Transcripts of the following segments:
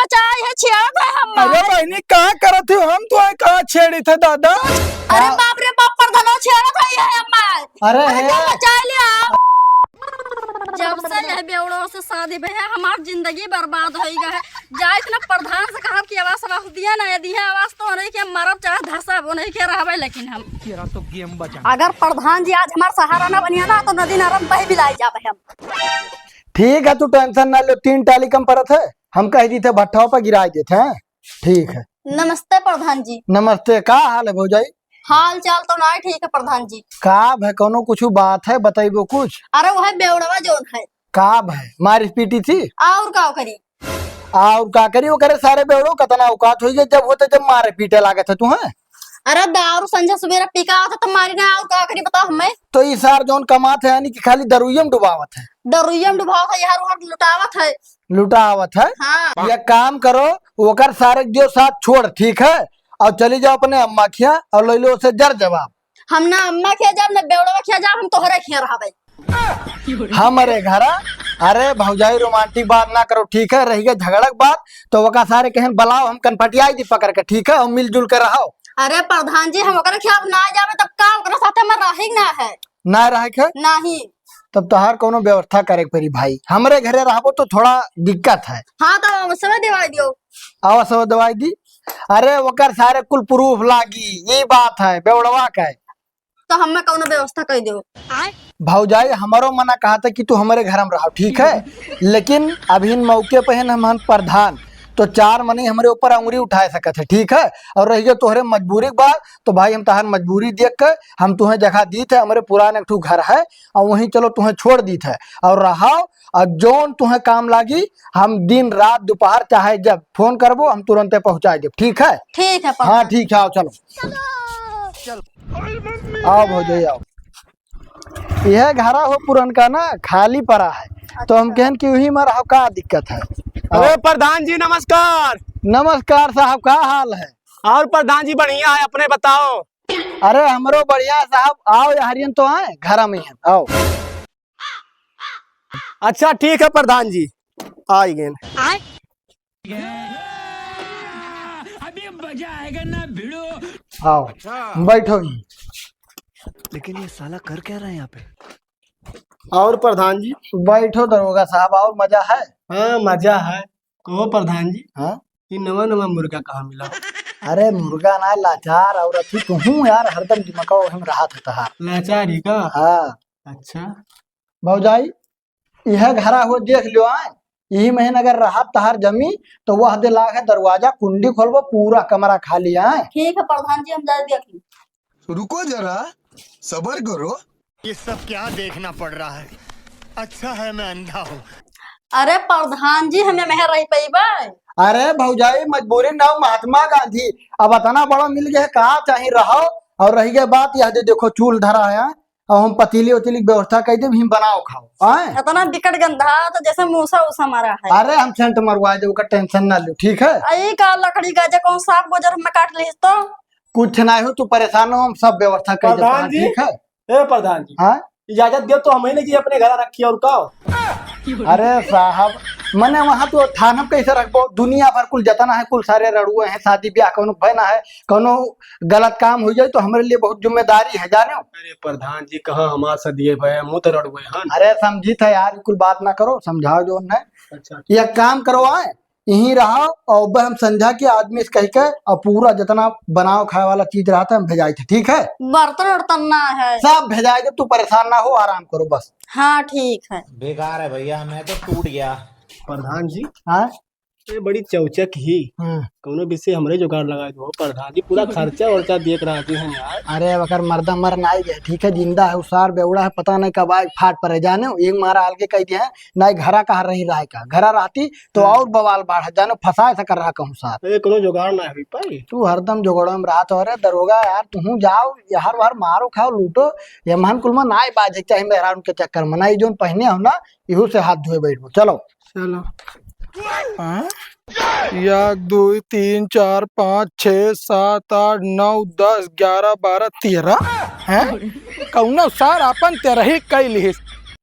बचाई है छेड़त है हम। अरे बहनी कहाँ करत हो हम तो कहाँ छेड़ी थे दादा। अरे बाप रे बाप प्रधानो छेड़त है हम। अरे बचा लिया। जब से यह बेवड़ों से शादी भई है हमारी जिंदगी बर्बाद हो गई है। जाए ना प्रधान से कहा कि आवास दिया ना यदि है आवास तो नहीं कि मरब चाहे धसा वो नहीं के रहबे। लेकिन हम तेरा तो गेम बचा। अगर प्रधान जी आज हमारा सहारा ना बनिया ना तो नदी नरम बह बिलाई जाबे हम। ठीक है तू टेंशन ना लो, 3 टाली कम परत है हम कह दी थे भट्ठाओं पर गिरा देते हैं। ठीक है। नमस्ते प्रधान जी। नमस्ते, का हाल है भौजाई? हाल चाल तो ना ठीक है प्रधान जी। का है कोनो कुछ बात है बताइबो कुछ। अरे वह बेवड़वा जोन है का है मारी पीटी थी और का करी और का करी वो करे सारे बेवड़ो कतना औकात हुई जब होते जब मारे पीटे लागे थे तू है। अरे दारू संझा सवेरा पीका था तो मारी ना और का करी बताओ हमें। तो इस सार जोन कमात है यानी कि खाली दरुइयम डुबावत है। दरुइयम डुबाव है यार वहां लुटावत है। लुटावत है। हाँ। ये काम करो ओकर सारे जो साथ छोड़ ठीक है और चली जाओ अपने अम्मा खिया और ले लो उसे जर जवाब। हम ना अम्मा खिया जाब ना बेवड़वा खिया जाब हम तोहरे खिया रहबे। हमारे घरा अरे भौजाई रोमांटिक बात ना करो ठीक है। रही गई झगड़क बात तो वका सारे कहन बुलाओ हम कनपटियाई दी पकड़ के ठीक है और मिलजुल कर रहो। अरे प्रधान जी हम ओकरे खिया ना जाबे तब का ओकरे साथे में रही ना है ना रहे के नहीं। तब तोहार कोनो व्यवस्था करे पड़ी भाई। हमरे घरे रहबो तो थोड़ा दिक्कत है। हाँ तो समय दिवाई दियो। आवा सब दवाई दी। अरे वकर सारे कुल प्रूफ लागी ये बात है बेवड़वा का है। तो हमें कौनो व्यवस्था कर दो। भौजाई हमारो मना कहा था कि तू हमारे घर में रहो ठीक है लेकिन अभी मौके पे है हम प्रधान तो 4 मनी हमारे ऊपर अंगुरी उठा सकते है ठीक है। और रही तोहरे मजबूरी के बाद तो भाई हम तहार मजबूरी देख के हम तुम्हें जगह दी थे हमारे पुराने एक घर है और वहीं चलो तुम्हें छोड़ दी थे और रहो और जोन तुम्हें काम लागी हम दिन रात दोपहर चाहे जब फोन करबो हम तुरंत पहुंचा दे ठीक है। ठीक है हाँ ठीक है आओ चलो आओ भौजाई आओ। यह घरा हो पुरनका ना खाली पड़ा है तो हम कहन कि वही में रहो का दिक्कत है। अरे प्रधान जी नमस्कार। नमस्कार साहब का हाल है? और प्रधान जी बढ़िया है अपने बताओ। अरे हमरो बढ़िया साहब आओ हरियन तो आए घर में है आओ। अच्छा ठीक है प्रधान जी आई गए। अभी मजा आएगा ना भिड़ो। आओ बैठो। लेकिन ये साला कर क्या रहा है यहाँ पे? और प्रधान जी बैठो दरोगा साहब और मजा है? हाँ मजा है। कहो प्रधान जी हाँ ये नवा नवा मुर्गा कहाँ मिला? अरे मुर्गा ना लाचार और अथी कहूँ यार हरदम दिमका हम रहा था तहार। लाचारी का? हाँ अच्छा भौजाई यह घरा हो देख लो आए यही महीने अगर रहा तहार जमी तो वह दे लाख है दरवाजा कुंडी खोलबो पूरा कमरा खाली आए। ठीक है प्रधान जी हम जा देख। रुको जरा सबर करो। ये सब क्या देखना पड़ रहा है? अच्छा है मैं अंधा हूँ। अरे प्रधान जी हमें मेहर रही पैबे। अरे भौजाई मजबूरी ना महात्मा गांधी अब इतना बड़ा मिल गया कहा चाहे रहो और रही गई बात यह देखो चूल धरा है और हम पतीली उतीली की व्यवस्था कर दे बनाओ खाओ आए। इतना बिकट गंधा तो जैसे मूसा उसा मारा है। अरे हम सेंट मरवा दे टेंशन ना लो ठीक है। आई का लकड़ी गाजे कौन साफ गोजर में काट ली तो कुछ ना हो तू परेशान हो हम सब व्यवस्था कर प्रधान दे जी ठीक है। ए प्रधान जी हाँ इजाजत दे तो हमें नहीं अपने घर रखी और का। अरे साहब मने वहाँ तो थाना कैसे रखबो दुनिया भर कुल जतना है कुल सारे रड़ुए हैं शादी ब्याह कोनो भय ना है कोनो गलत काम हो जाए तो हमारे लिए बहुत जिम्मेदारी है जाने। अरे प्रधान जी कहाँ हमारे से दिए भय मुँह तो रड़ुए हैं। अरे समझी था यार कुल बात ना करो समझाओ जो है। अच्छा ये काम करो आए यहीं रहो और अब हम समझा के आदमी से कह के और पूरा जितना बनाओ खाए वाला चीज रहा था हम भेजाई थे ठीक है। बर्तन उर्तन ना है सब भेजाए दे तू परेशान ना हो आराम करो बस। हाँ ठीक है। बेकार है भैया मैं तो टूट गया। प्रधान जी हाँ ये बड़ी चौचक ही कोनो विषय हमरे जुगाड़ लगा दो प्रधान जी पूरा खर्चा वर्चा देख रहे हैं यार। अरे अगर मर्दा मर ना गया ठीक है जिंदा है उसार बेवड़ा है पता नहीं कब आए फाट पर जाने एक मारा आलके कह दिया है ना घरा कहा रही रहा का घरा रहती तो और बवाल बाढ़ जाने फंसा ऐसा कर रहा कहूँ साथ। कोनो जुगाड़ ना है पाई तू हरदम जोगड़ो में रहा तो अरे दरोगा यार तू जाओ यार बार मारो खाओ लूटो ये मान कुल में ना बाजे चाहे मेहरा उनके चक्कर में ना जो पहने हो ना इहू से हाथ धोए बैठो चलो चलो। 1 2 3 4 5 6 7 8 9 10 11 12 13 हैं कौनो सार अपन 13 ही कैल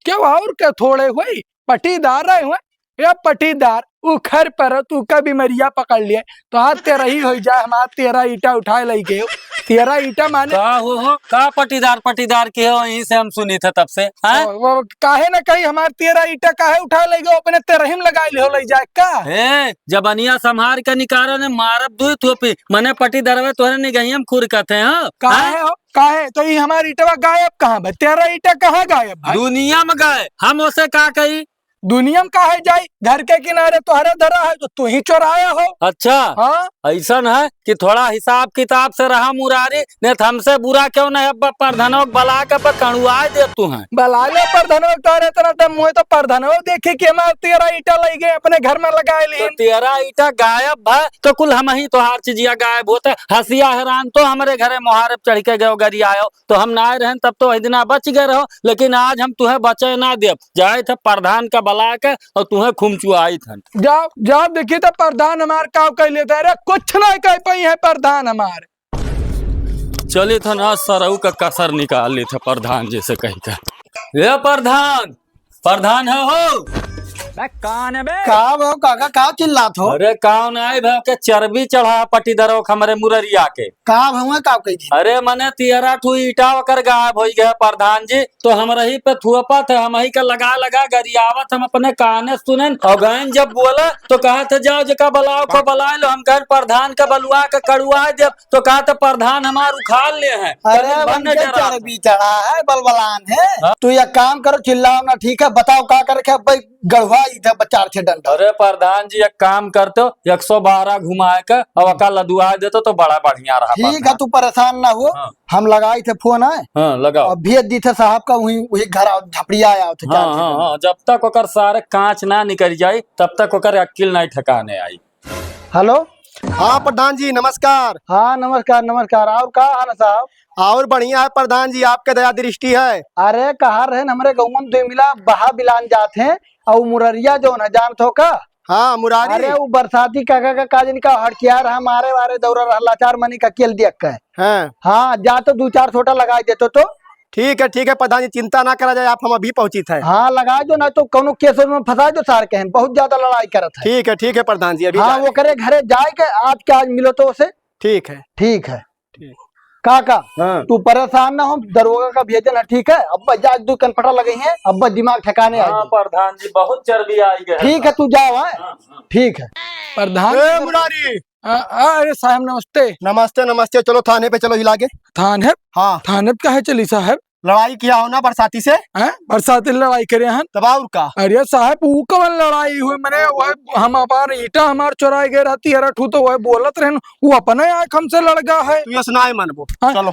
क्यों और क्या थोड़े हुई पटीदार रहे हुए या पटीदार उखर पर तू का बीमारिया पकड़ लिए तो आज तेरा ही हो जाए हमारा 13 ईटा उठाए लई गए 13 ईटा माने का हो का पटीदार के हो यहीं से हम सुनी थे तब से हैं? वो काहे ना कहीं हमारे 13 ईटा काहे उठा ले गए अपने तेरहिम लगा ले हो लई जाए का ए जबनिया संहार के निकारो ने मारब दुई थोपी मने पटीदारवे तोहरे निगही हम खुर कथे हां काहे हो काहे तो ये हमारी ईटवा गायब कहाँ भाई 13 ईटा कहाँ गायब भाई दुनिया में गए हम उसे का कही दुनिया में काहे जाई घर के किनारे तोहरे धरा है तो तू ही चोराया हो अच्छा हाँ ऐसा है कि थोड़ा हिसाब किताब से रहा मुरारी नहीं तो हमसे बुरा क्यों नहीं अब प्रधानों बला के कड़ुआ दे तू है बला ले प्रधानों तोहरे तरह तो मुझे तो प्रधानों देखे कि हमारे 13 ईटा लग गए अपने घर में लगाए लिए तो 13 ईटा गायब है तो कुल हम ही तोहार चीजिया गायब होते हंसिया हैरान तो हमारे घरे मुहारब चढ़ के गयो गरी आयो तो हम ना रहे तब तो दिना बच गए रहो लेकिन आज हम तुम्हें बचे ना दे जाए थे प्रधान का बला के और तुम्हें खुमचुआई था जाओ जाओ देखिए तो प्रधान हमारे का कह लेते अरे कुछ नहीं कह पाई है प्रधान हमारे चले था ना सरऊ का कसर निकाल ले थे प्रधान जैसे कही था ये प्रधान है हो कान है बे का भाव काका का चिल्लात हो अरे कौन आए भाव के चर्बी चढ़ा पटीदारों हमारे मुररिया के का भाव का कही थी अरे मने 13 ठू ईटा वकर गायब हो गया प्रधान जी तो हम रही पे थुपा थे हम ही का लगा गरियावत हम अपने काने सुने और गहन जब बोला तो कहा थे जाओ जका बलाओ को बुला लो हम कह प्रधान का बलुआ के कड़ुआ दे तो कहा था प्रधान हमार उखाड़ ले हैं अरे उनके चर्बी चढ़ा है बलबलान है तू ये काम करो चिल्लाओ ना ठीक है बताओ का करके भाई गढ़वा इधर बचार छे डंडा अरे प्रधान जी एक काम करते हो 112 घुमाए के और अका लदुआ देते तो बड़ा बढ़िया रहा ठीक है तू परेशान ना हो हाँ। हम लगाई थे फोन है हाँ लगाओ और भेज दी थे साहब का वही घर झपड़िया आया थे हाँ हाँ हाँ जब तक ओकर सारे कांच ना निकल जाये तब तक ओकर अक्ल नहीं ठिकाने आई हेलो हाँ प्रधान जी नमस्कार। हाँ नमस्कार नमस्कार और का हाल है साहब और बढ़िया है प्रधान जी आपके दया दृष्टि है। अरे कहा रहे हमारे गाँव में दो मिला बहा बिलान जाते हैं और मुररिया जो न जानत हो का हाँ मुरारी अरे वो बरसाती काका का काज निका हड़कियार हमारे वारे दौरा रहला 4 मनी का केल दिया का हाँ हाँ जा तो 2-4 छोटा लगा देते तो ठीक है प्रधान जी चिंता ना करा जाए आप हम अभी पहुंची थे। हाँ लगा जो ना तो कोनो केस में फंसा जो सार के बहुत ज्यादा लड़ाई करत है ठीक है प्रधान जी अभी हाँ वो करे घरे जाए के आज के आज मिलो तो उसे ठीक है काका तू परेशान ना हो दरोगा का भेजन है ठीक है अब जा 2 कनपटा लगे हैं अब दिमाग ठिकाने आ हाँ प्रधान जी बहुत चर्बी आई गई ठीक है तू जाओ ठीक है प्रधान मुरारी अरे साहब नमस्ते नमस्ते चलो थाने पे चलो हिला के थाने हाँ थाने पे कहे चली साहब लड़ाई किया हो ना बरसाती से बरसाती लड़ाई करे हैं दबाव का अरे साहब वो कवन लड़ाई हुई मैंने वह हम अपार ईटा हमार चुराई गए रहती है ठू तो वह बोलत रहे वो अपने आंख हमसे लड़ गया है तू ये सुनाए मनबो चलो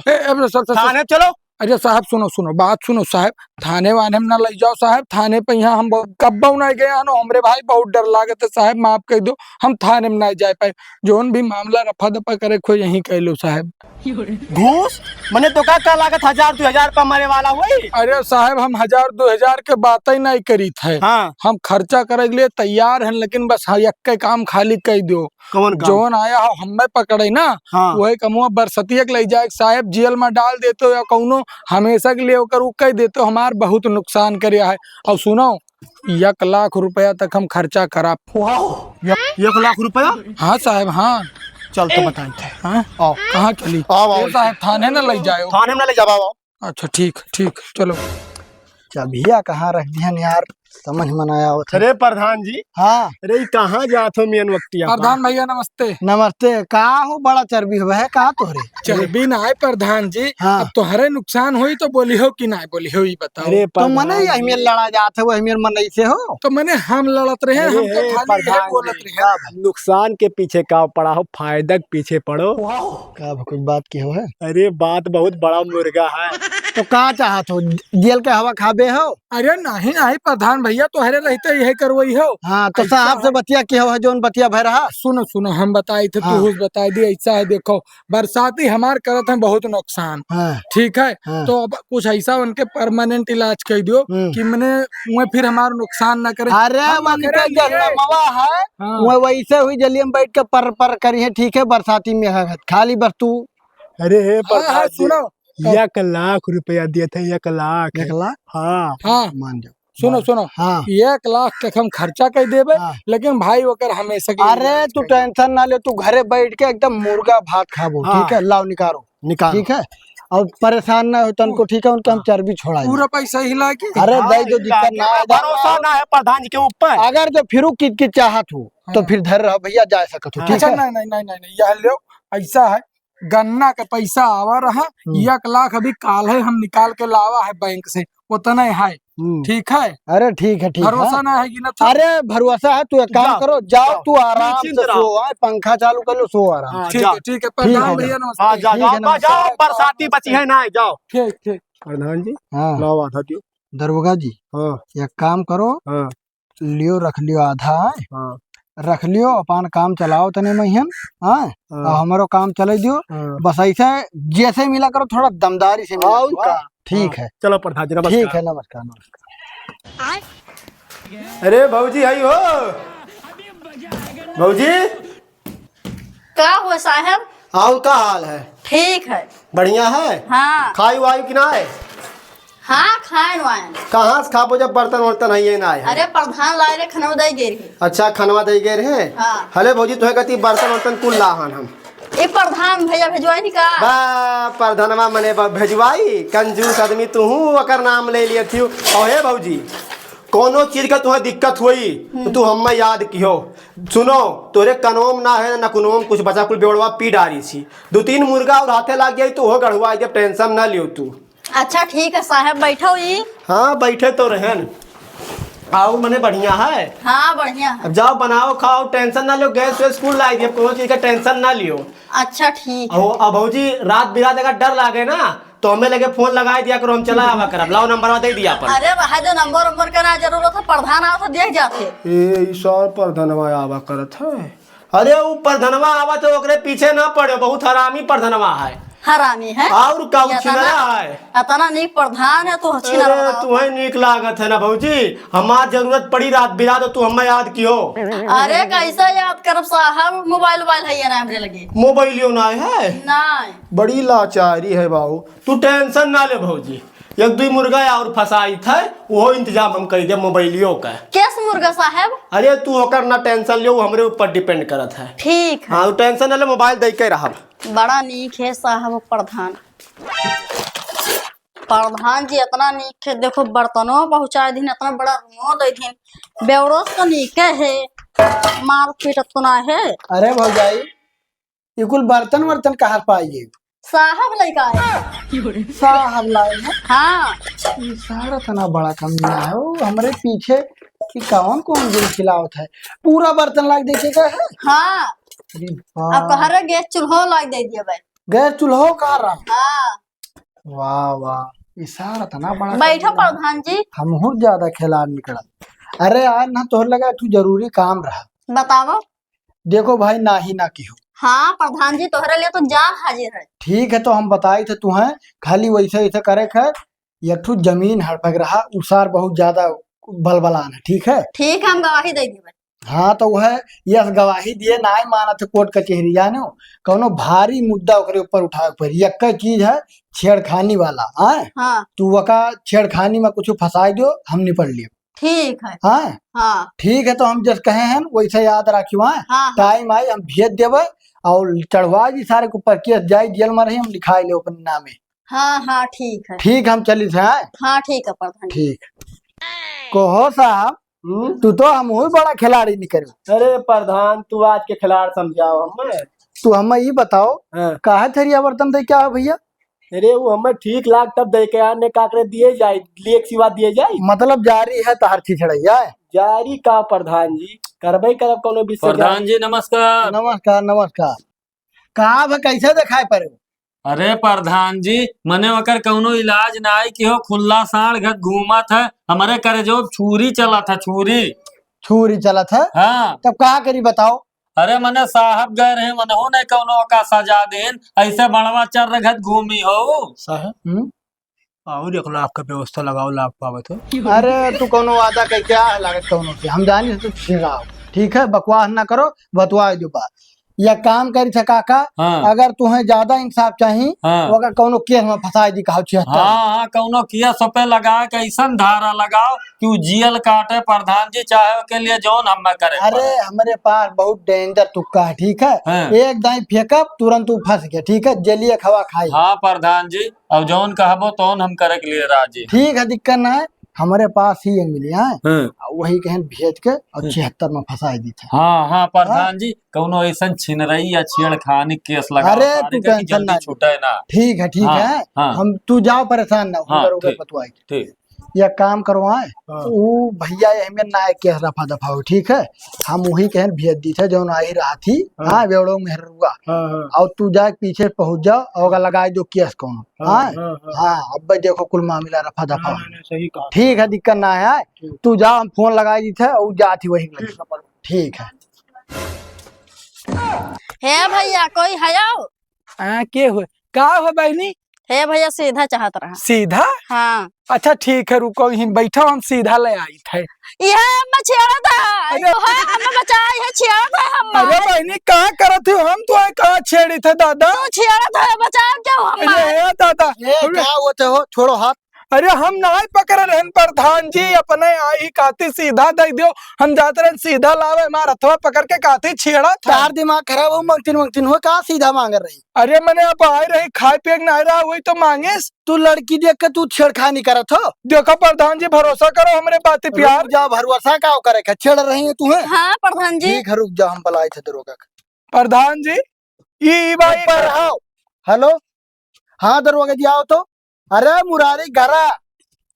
थाने चलो अरे साहब सुनो बात सुनो साहब थाने वाने में ना ले जाओ साहब थाने पे यहाँ हम कब नहीं गए हैं हमरे भाई बहुत डर लागे थे साहब माफ कह दो हम थाने में ना जा पाए जोन भी मामला रफा दफा करे खो यही कह लो साहब घूस मैंने तो क्या लागत 1000-2000 का मरे वाला हुई। अरे साहब हम 1000-2000 के बात ही नहीं करी थे हाँ। हम खर्चा करे के लिए तैयार हैं लेकिन बस एक काम खाली कह दो जोन आया हो हमें पकड़े ना हाँ। वही कमुआ बरसतिया के ले जाए साहब जेल में डाल देते हो या कौनो हमेशा के लिए होकर वो कह देते हो हमार बहुत नुकसान करे है और सुनो 1 लाख रुपया तक हम खर्चा करा 1 लाख रुपया हाँ साहब हाँ चल तो बताए हाँ कहाँ चली साहब थाने न ले जाओ थाने में ले जाओ अच्छा ठीक चलो भैया कहाँ रख दिया यार समझ में आया हो अरे प्रधान जी हाँ अरे कहाँ जाते हो मियन वक्तिया प्रधान भैया नमस्ते नमस्ते का हो बड़ा चर्बी हुआ है कहा तोहरे चर्बी ना है प्रधान जी हाँ। अब तोहरे नुकसान हुई तो बोली हो कि ना बोली हो बताओ अरे तो मने हमें लड़ा जाते वो हमें मन से हो तो मने हम लड़त रहे हम तो खाली यही बोलत रहे नुकसान के पीछे का पड़ा हो फायदा के पीछे पड़ो का कुछ बात की हो है अरे बात बहुत बड़ा मुर्गा है तो कहाँ चाहत हो जेल के हवा खाबे हो अरे नहीं प्रधान भैया तोहरे रहते यही करवई हो हाँ तो साहब से बतिया के हो जोन बतिया भय रहा सुनो हम बताई थे हाँ। तू बता दी ऐसा है देखो बरसाती हमार करत है बहुत नुकसान हाँ। ठीक है हाँ। तो अब कुछ ऐसा उनके परमानेंट इलाज कर दियो कि मैंने वो फिर हमारा नुकसान न करे अरे उनके जहनमवा है वो वैसे हुई जलिए में बैठ के पर करी है ठीक है बरसाती में खाली बस तू अरे सुनो 1 लाख रुपया दिए थे 1 लाख हाँ हाँ हाँ मान जाओ सुनो सुनो हाँ 1 लाख तक हम खर्चा कर देबे, हाँ। लेकिन भाई ओकर हमेशा के अरे तू टेंशन ना ले, तू घरे बैठ के एकदम मुर्गा भात खाबो, हाँ। ठीक है? लाओ निकालो, निकाल ठीक है? और परेशान ना हो तनको, ठीक है? उनका हम चर्बी छोड़ा पूरा पैसा हिला के। अरे दे दो, दिक्कत ना है। भरोसा ना है प्रधान जी के ऊपर। अगर जो फिर की चाहत हो तो फिर धर रहो भैया, जा सकत हो, ठीक अच्छा है? नहीं नहीं नहीं नहीं नहीं, यह लो, ऐसा है गन्ना का पैसा आवा रहा 1 लाख अभी काल है हम निकाल के लावा है बैंक से, उतना है, ठीक है? अरे ठीक है, ठीक भरोसा है। ना है कि ना? अरे भरोसा है, तू एक काम जाओ, करो, जाओ जाओ, तू आराम निश्चिंत से रहो। सो, पंखा चालू कर लो, सो आराम। हाँ, ठीक जाओ। है ठीक है प्रधान भैया हाँ नमस्ते। जाओ ठीक है, जाओ नमस्कार। जाओ, बरसाती बची है ना, जाओ। ठीक ठीक। प्रधान जी हाँ लाओ आधा दियो। दरोगा जी, हाँ एक काम करो, हाँ लियो रख लियो आधा, हाँ रख लियो, अपन काम चलाओ तने महियन, हाँ? और हमारो काम चले दियो, हाँ। बस ऐसे जैसे मिला करो, थोड़ा दमदारी से मिला और करो, का? हाँ? ठीक है, चलो प्रधान जी नमस्कार। ठीक है, नमस्कार नमस्कार। अरे भाऊजी आई हो, भाऊजी का हुआ साहब? आओ, का हाल है? ठीक है। बढ़िया है? हाँ खाई वाई कि ना है? हाँ खाए वाए। कहाँ से खाबो जब बर्तन वर्तन है ना है? अरे प्रधान लाए रे खनौ दे गे रही। अच्छा खनवा दे गए रहे। हाँ। हले भौजी तुहे कहती बर्तन वर्तन कुल लाहन हम। ए प्रधान भैया भेजवाई नहीं का? बा प्रधानवा मने भेजवाई, कंजूस आदमी तू हूँ, अकर नाम ले लिए थी। और हे भौजी कोनो चीज का तुम्हें दिक्कत हुई तो तू हमें याद कियो। सुनो तोरे कनोम ना है ना कुनोम, कुछ बचा कुल बेवड़वा पी डारी सी, 2-3 मुर्गा और हाथे लग गई तो हो गढ़वा, जब टेंशन ना लियो तू। अच्छा ठीक है साहब, बैठो ही। हाँ बैठे तो रहन। आओ मने बढ़िया है। हाँ बढ़िया है। अब जाओ बनाओ खाओ, टेंशन ना लियो, गैस वैस कुल लाई दी, अब कोनो चीज का टेंशन ना लियो। अच्छा ठीक है। अब भौजी रात बिरात अगर डर लागे ना तो हमें लगे फोन लगा दिया करो, हम चला आवा करब। लाओ नंबर दे दिया अपन। अरे भाई जो नंबर का ना जरूरत है, प्रधान आओ तो देख जाते। ए सर प्रधनवा आवा करत है। अरे वो प्रधनवा आवा तो ओकरे पीछे ना पड़े, बहुत हरामी प्रधनवा है। हरामी है और का छिनरा है। इतना नीक प्रधान है तो छिनरा अरे बनाओ। तुम्हें नीक लागत है ना भौजी, हमार जरूरत पड़ी रात बिरात तो तू हमें याद कियो। अरे कैसे याद करब साहब, मोबाइल है ना हमरे लगे। मोबाइलियो ना है, नहीं बड़ी लाचारी है बाबू। तू टेंशन ना ले भौजी, 1-2 मुर्गा और फसाई थे, वो इंतजाम हम कर दे मोबाइलियो का। कैस मुर्गा साहब? अरे तू होकर ना टेंशन लियो, हमरे ऊपर डिपेंड करत है। ठीक है। हाँ टेंशन ना ले, मोबाइल दे के रहा। बड़ा नीक है साहब प्रधान। प्रधान जी इतना नीक है, देखो बर्तनों पहुँचा दिन, इतना बड़ा रूमो दे दिन, बेवड़ो तो नीक है, मार पीट तो ना है। अरे भौजाई, ये कुल बर्तन वर्तन कहाँ पाइए? साहब लड़का है। साहब लाए हैं? हाँ ये सारा तना बड़ा कमीना है, वो हमारे पीछे कि कौन कौन गुल खिलावत है, पूरा बर्तन लाग देखेगा है। हाँ अरे अब वाह, कह गैस चूल्हो लाग दे दिए भाई। गैस चूल्हो कह रहा। हाँ वाह वाह, ये सारा तना बड़ा बैठो कमीना है। प्रधान जी। हम हो ज्यादा खिलाड़ निकला। अरे आज ना तोहर लगा तू जरूरी काम रहा। बताओ। देखो भाई, ना ही ना की हो। हाँ प्रधान जी तोहरे लिए तो जान हाजिर है। ठीक है, तो हम बताई थे तुम्हें, खाली वैसे वैसे करे है। एक ठू जमीन हड़पक रहा, उसार बहुत ज्यादा बलबलान है, ठीक है? ठीक है हम गवाही दे दी। हाँ तो वह यस गवाही दिए ना ही माना थे कोर्ट कचहरी जानो, कौनो भारी मुद्दा ओकरे ऊपर उठावे पड़ी। एक चीज है छेड़खानी वाला, हाँ? हाँ तू वका छेड़खानी में कुछ फंसाई दो, हम निपट लिए। ठीक है। हाँ हाँ ठीक है, तो हम जस कहे हैं वैसे याद रखियो। हाँ हाँ टाइम आई हम भेज देवे, और चढ़वा जी सारे के ऊपर केस जाई, जेल में रही हम लिखाई ले अपने नामे। हाँ हाँ ठीक है। ठीक, हम चली थे। हाँ हाँ ठीक है प्रधान जी। ठीक। कहो साहब, तू तो हम बड़ा खिलाड़ी निकल। अरे प्रधान तू आज के खिलाड़ समझाओ हमें। तू हमें ये बताओ, हाँ। काहे थरिया बर्तन दे क्या है भैया? अरे वो हमें ठीक लाग तब दे के आने काकरे दिए जाए, लेख सिवा दिए जाए। मतलब जारी है तहर छिछड़ैया है। जारी का प्रधान जी करबे करब कोनो विषय। प्रधान जी नमस्कार। नमस्कार नमस्कार। कहा भा कैसे दिखाई पड़े? अरे प्रधान जी मने वकर कौनो इलाज ना आई कि हो खुला साढ़ घर घूमत है, हमारे करे जो छुरी चला था, छुरी चलत है, हाँ। तब कहा करी बताओ? अरे मने साहब गए रहे, मन हो नहीं कौनो का सजा देन, ऐसे बड़वा चर रघत घूमी हो साहब। और 1 लाख का व्यवस्था लगाओ, लाभ पावे तो। अरे तू कोनो वादा कह क्या है लागत कौनो से, हम जानी से तू छिड़ाओ, ठीक है? बकवास ना करो, बतवा दो बात। या काम करी था काका। हाँ। अगर तुम्हें ज्यादा इंसाफ चाहिए हाँ। तो अगर कोनो केस में फंसाई दी कहा 76। हाँ कौनो किया सपे लगा के ऐसन धारा लगाओ कि उ जियल काटे प्रधान जी चाहे के लिए जौन हम करे। अरे हमारे पास बहुत डेंजर तुक्का है, ठीक है। हाँ। एक दाई फेंकब तुरंत उ फंस गया, ठीक है, जलिए खवा खाई। हाँ प्रधान जी अब जौन कहबो तौन हम करे के लिए राजी। ठीक है, दिक्कत ना है, हमारे पास ही एक मिली है, हाँ। वही कहें भेज के और 76 में फंसाई दी था। हाँ हाँ प्रधान जी कौनो ऐसा छिनरई या छेड़खानी केस लगा अरे तू टेंशन ना छूटे ना। ठीक है, ठीक हाँ, है। हाँ। हम तू जाओ परेशान ना हो, हाँ, दरोगा ठीक। पतवाई ठीक या काम करवाए। वो भैया हमें ना केस रफा दफा हो, ठीक है। हम वही कहें भेज दी थे जो आई रहा थी। हाँ बेवड़ो मेहरुआ। और तू जाके पीछे पहुंच जाओ और लगा दो केस कौन। हाँ हाँ अब देखो कुल मामला रफा दफा हो। ठीक है, दिक्कत ना है, तू जा, हम फोन लगाई दी थे और जाती वही लगी। ठीक है। हे भैया कोई हयाओ के हो का हो बहनी? हे भैया सीधा चाहत रहा। सीधा? हाँ अच्छा ठीक है, रुको यहीं बैठो, हम सीधा ले आई थे। यह अम्मा छेड़ा था। हमें बचाई है, छेड़ा था हम। अरे बहनी कहाँ करत हो? हम तो कहाँ छेड़ी थे दादा? तू छेड़ा था, बचा क्या हम। अरे दादा क्या होते हो, छोड़ो हाथ। अरे हम ना पकड़ रहे प्रधान जी, अपने आई काती सीधा दे दियो, हम जाते रहे सीधा लावे, हमारा हथवा पकड़ के काती छेड़ा था। तार दिमाग खराब हो, मंगतीन हो, कहा सीधा मांग रही। अरे मैंने अब आई रही खाए पिए नहीं रहा, वही तो मांगे। तू लड़की देख के तू छेड़खानी करत हो। देखो प्रधान जी भरोसा करो हमारे बात प्यार। जा भरोसा का करे का छेड़ रही है तुम्हें। हाँ प्रधान जी। ठीक है, रुक जा, हम बुलाए थे दरोगा का। प्रधान जी ये भाई पर आओ। हेलो, हाँ दरोगा जी आओ तो। अरे मुरारी घरा,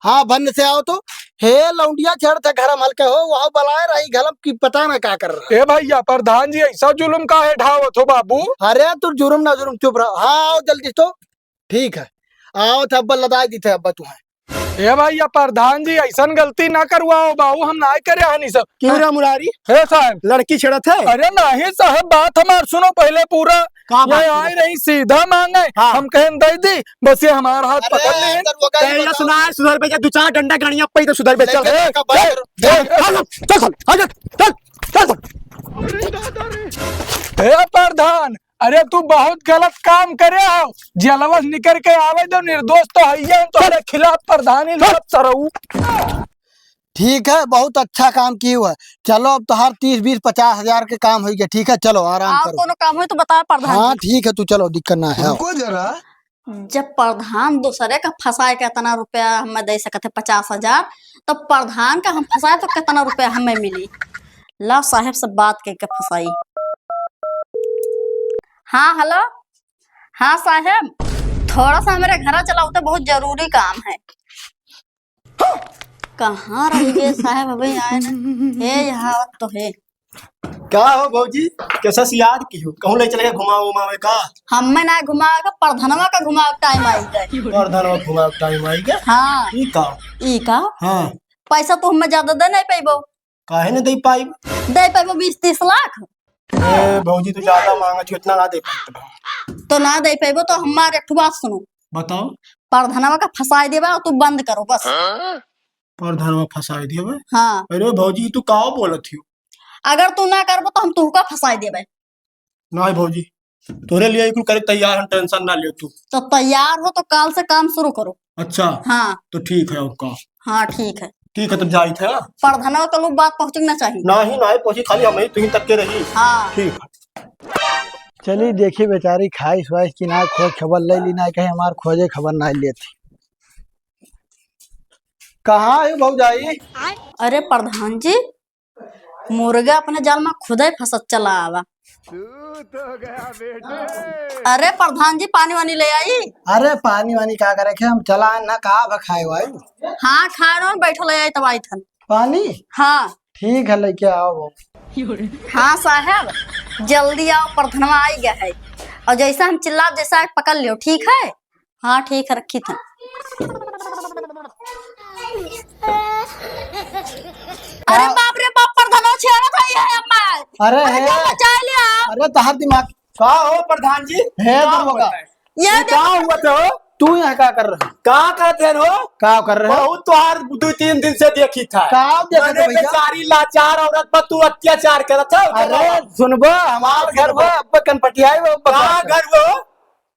हाँ बन से आओ तो। हे लौंडिया छेड़ थे घरम हल्के हो, वहाँ बुलाए रही घलम की पता ना क्या कर रहा। ए भैया प्रधान जी ऐसा जुलुम का है ढावत हो बाबू? अरे तू जुर्म ना जुर्म चुप रहो। हाँ आओ जल्दी तो। ठीक है आओ थे, अब्बा लदाई दी थे अब्बा तुम्हें। ए भैया प्रधान जी ऐसा गलती ना करवाओ बाबू, हम ना करे हनी सब। क्यों रे मुरारी, हे साहब लड़की छेड़ा थे? अरे नहीं साहब, बात हमार सुनो पहले पूरा। ये आई रही सीधा मांगे, हम कहें दे दी, बस ये हमारा हाथ पकड़ ले। सुना है सुधर पे 2-4 डंडा गाड़ियां पे तो सुधर पे चल। हे प्रधान, अरे तू बहुत गलत काम करे हो, जलवस निकल के आवे दो, निर्दोष तो है तुम्हारे खिलाफ प्रधान ही सरऊ। ठीक है, बहुत अच्छा काम किया हुआ है। चलो अब तो हर 30-20-50 हजार के काम हो गया। ठीक है चलो आराम और करो। कोनो काम हो तो बता प्रधान हाँ जी। ठीक है, तू चलो, दिक्कत ना है। रुको जरा, जब प्रधान दूसरे का फंसाए के इतना रुपया हमें दे सकते 50,000, तो प्रधान का हम फंसाए तो कितना रुपया हमें मिली। ला साहब से बात करके फंसाई। हाँ हेलो, हाँ साहब थोड़ा सा मेरे घर चलाओ तो बहुत जरूरी काम है। कहाँ रह गए साहब, अभी आए ना। हे यहाँ तो है। क्या हो भौजी, कैसा से याद की हो? कहूं ले चले घुमाओ उमावे का? हमें ना घुमाएगा, प्रधानवा का घुमाओ टाइम आई गए। प्रधानवा घुमाओ टाइम आई गया। हाँ ई का? ई का हाँ पैसा तो हमें ज्यादा दे नहीं पैबो। काहे न दे पाई? दे पैबो 20-30 लाख। ए भौजी तू ज्यादा मांगा छी, इतना ना दे पाई। तो ना दे पैबो तो हमारे एक बात सुनो, बताओ। प्रधानवा का फंसाई देवा और तू बंद करो बस। प्रधानवा फंसाई दिए बे? हाँ अरे भौजी तू का बोलत थी? अगर तू ना करबो तो हम तुहका फंसाई देवे। नहीं भौजी, तोरे लिए कुल करे तैयार, हम टेंशन ना लियो तू। तो तैयार हो तो काल से काम शुरू करो। अच्छा हाँ तो ठीक है, और का? हाँ ठीक है। ठीक है, तो जाई थे। प्रधानवा का लोग बात पहुंचना चाहिए। नहीं नहीं पहुंची, खाली हम ही तुम तक के रही। हाँ ठीक है। चलिए देखिए बेचारी खाइश वाइश की ना खोज खबर ले ली, ना कहीं हमार खोजे खबर ना लेती। कहाँ है भौजाई? अरे प्रधान जी, मुर्गा अपने जाल में खुद ही फंसत चला आवा। अरे प्रधान जी पानी वानी ले आई। अरे पानी वानी क्या करे के, हम चला ना कहा खाए भाई। हाँ खा रहा हूँ, बैठो ले आई तब आई थन। पानी? हाँ ठीक है लेके आओ वो। हाँ साहब जल्दी आओ, प्रधानवा आई गया है। और जैसा हम चिल्ला जैसा पकड़ लियो, ठीक है? हाँ ठीक है, रखी थन। अरे बाप रे बाप, प्रधानवा छेड़ा था ये अम्मा। अरे है, बचा लिया। अरे तहर दिमाग का हो प्रधान जी? है दरोगा। ये क्या हुआ तो? तू यहाँ क्या कर रहे हो? कहाँ कहते हो? क्या कर रहे हो? बहुत तुहार 2-3 दिन से देखी था। का देखत मैंने भैया? बेचारी लाचार औरत पर तू अत्याचार करत है। अरे सुनबो, हमार घर वो अब कनपटियाई वो कहाँ घर वो?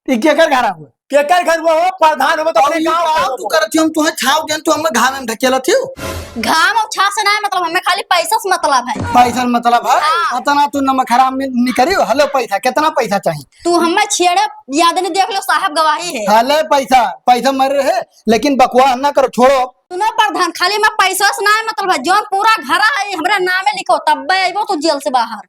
केकर घर हुआ? केकर घर वो हो? प्रधान हो तो अपने गाँव तू करत हो, हम तुहे छाव देन तू हमें घाम में ढकेलत हो। घाम और छाव से ना मतलब हमें खाली पैसा से मतलब है। पैसा मतलब है अतना तू नमक हराम में निकरी हो। हलो पैसा कितना पैसा चाहिए? तू हमें छेड़े याद नहीं देख लो साहब गवाही है। हले पैसा मर रहे, लेकिन बकवास ना करो, छोड़ो। सुनो प्रधान, खाली मैं पैसा से ना मतलब है, जो पूरा घर है हमरा नामे लिखो तब अबो तू जेल से बाहर।